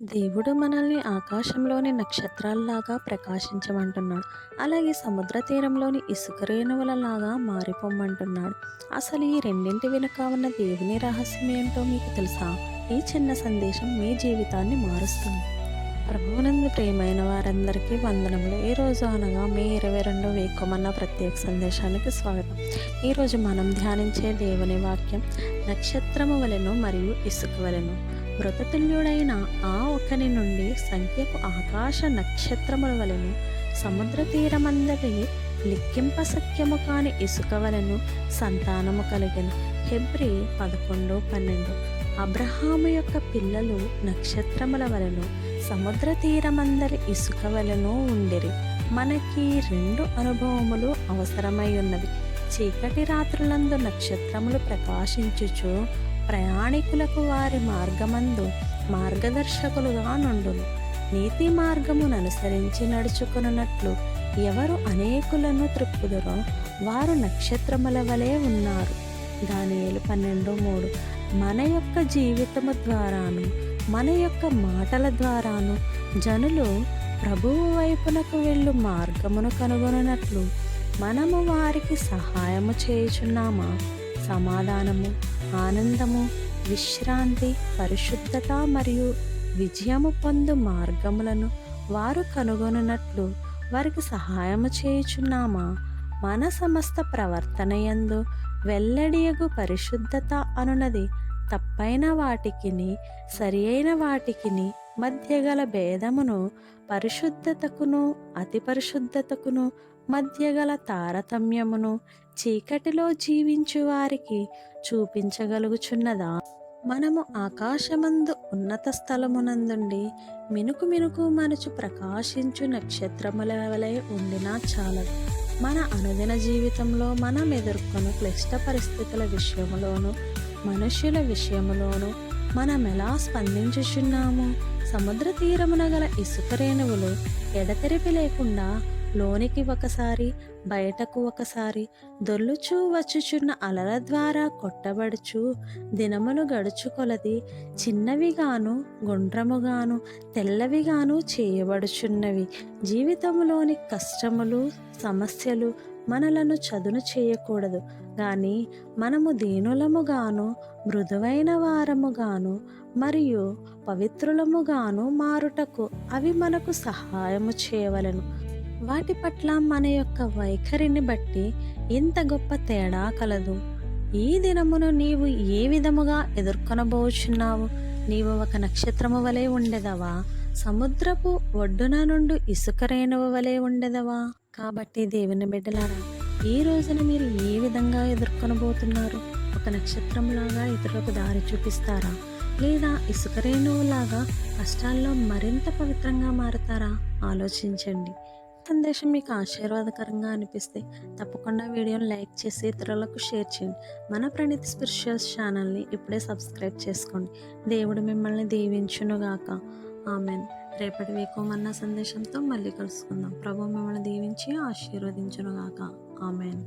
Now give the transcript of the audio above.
దేవుడు మనల్ని ఆకాశంలోని నక్షత్రాల్లాగా ప్రకాశించమంటున్నాడు. అలాగే సముద్ర తీరంలోని ఇసుక రేణువులలాగా మారిపోమ్మంటున్నాడు. అసలు ఈ రెండింటి వెనుక ఉన్న దేవుని రహస్యం ఏంటో మీకు తెలుసా? ఈ చిన్న సందేశం మీ జీవితాన్ని మారుస్తుంది. ప్రభువునందు ప్రియమైన వారందరికీ వందనములు. ఈ రోజు అనగా మే 22 వేకుమన్న ప్రత్యేక సందేశానికి స్వాగతం. ఈరోజు మనం ధ్యానించే దేవుని వాక్యం నక్షత్రము వలెను మరియు ఇసుక వలెను. మృతతుల్యుడైన ఆ ఒకని నుండి సంఖ్యకు ఆకాశ నక్షత్రముల వలెను సముద్ర తీరమందరి లిక్కింపశక్యము కాని ఇసుక వలెను సంతానము కలిగెను. హెబ్రీ 11:12. అబ్రహాము యొక్క పిల్లలు నక్షత్రముల వలెను సముద్ర తీరమందరి ఇసుక వలెను ఉండిరి. మనకి రెండు అనుభవములు అవసరమై ఉన్నవి. చీకటి రాత్రులందు నక్షత్రములు ప్రకాశించుచు ప్రయాణికులకు వారి మార్గమందు మార్గదర్శకులుగా నుండును. నీతి మార్గమును అనుసరించి నడుచుకున్నట్లు ఎవరు అనేకులను త్రిప్పుదురో వారు నక్షత్రముల వలె ఉన్నారు. దానియేలు 12:3. మన యొక్క జీవితము ద్వారాను మన యొక్క మాటల ద్వారాను జనులు ప్రభువు వైపునకు వెళ్ళు మార్గమును కనుగొనున్నట్లు మనము వారికి సహాయము చేయుచున్నామా? సమాధానము, ఆనందము, విశ్రాంతి, పరిశుద్ధత మరియు విజయము పొందు మార్గములను వారు కనుగొనున్నట్లు వారికి సహాయము చేయుచున్నామా? మన సమస్త ప్రవర్తనయందు వెల్లడియగు పరిశుద్ధత అనున్నది తప్పైన వాటికిని సరి అయిన వాటికిని మధ్య గల భేదమును, పరిశుద్ధతకును అతి పరిశుద్ధతకును మధ్య గల తారతమ్యమును చీకటిలో జీవించు వారికి చూపించగలుగుచున్నదా? మనము ఆకాశమందు ఉన్నత స్థలమునందుండి మినుకు మినుకు మనుచు ప్రకాశించు నక్షత్రముల వలె ఉండినా చాలదు. మన అనుదిన జీవితంలో మనం ఎదుర్కొను క్లిష్ట పరిస్థితుల విషయములోను మనుష్యుల విషయములోను మనం ఎలా స్పందించుచున్నాము? సముద్ర తీరమున గల ఇసుక రేణువులు ఎడతెరిపి లేకుండా లోనికి ఒకసారి బయటకు ఒకసారి దొర్లుచూ వచ్చుచున్న అలల ద్వారా కొట్టబడుచు దినములు గడుచు కొలది చిన్నవిగాను గుండ్రముగాను తెల్లవిగాను చేయబడుచున్నవి. జీవితంలోని కష్టములు సమస్యలు మనలను చదును చేయకూడదు కానీ మనము దీనులముగాను మృదువైన వారముగాను మరియు పవిత్రులముగాను మారుటకు అవి మనకు సహాయము చేయవలెను. వాటి పట్ల మన యొక్క వైఖరిని బట్టి ఇంత గొప్ప తేడా కలదు. ఈ దినమును నీవు ఏ విధముగా ఎదుర్కొనబోచున్నావు? నీవు ఒక నక్షత్రము వలె ఉండెదవా? సముద్రపు ఒడ్డున నుండి ఇసుక రేణువు వలె ఉండెదవా? కాబట్టి దేవుని బిడ్డలారా, ఈ రోజున మీరు ఏ విధంగా ఎదుర్కొనబోతున్నారు? ఒక నక్షత్రంలాగా ఇతరులకు దారి చూపిస్తారా? లేదా ఇసుక రేణువులాగా కష్టాల్లో మరింత పవిత్రంగా మారతారా? ఆలోచించండి. సందేశం మీకు ఆశీర్వాదకరంగా అనిపిస్తే తప్పకుండా వీడియోని లైక్ చేసి ఇతరులకు షేర్ చేయండి. మన ప్రణీతి స్పిరిచువల్స్ ఛానల్ని ఇప్పుడే సబ్స్క్రైబ్ చేసుకోండి. దేవుడు మిమ్మల్ని దీవించునుగాక. ఆమెన్. రేపటి వేకోమన్న సందేశంతో మళ్ళీ కలుసుకుందాం. ప్రభు మిమ్మల్ని దీవించి ఆశీర్వదించునుగాక. ఆమెన్.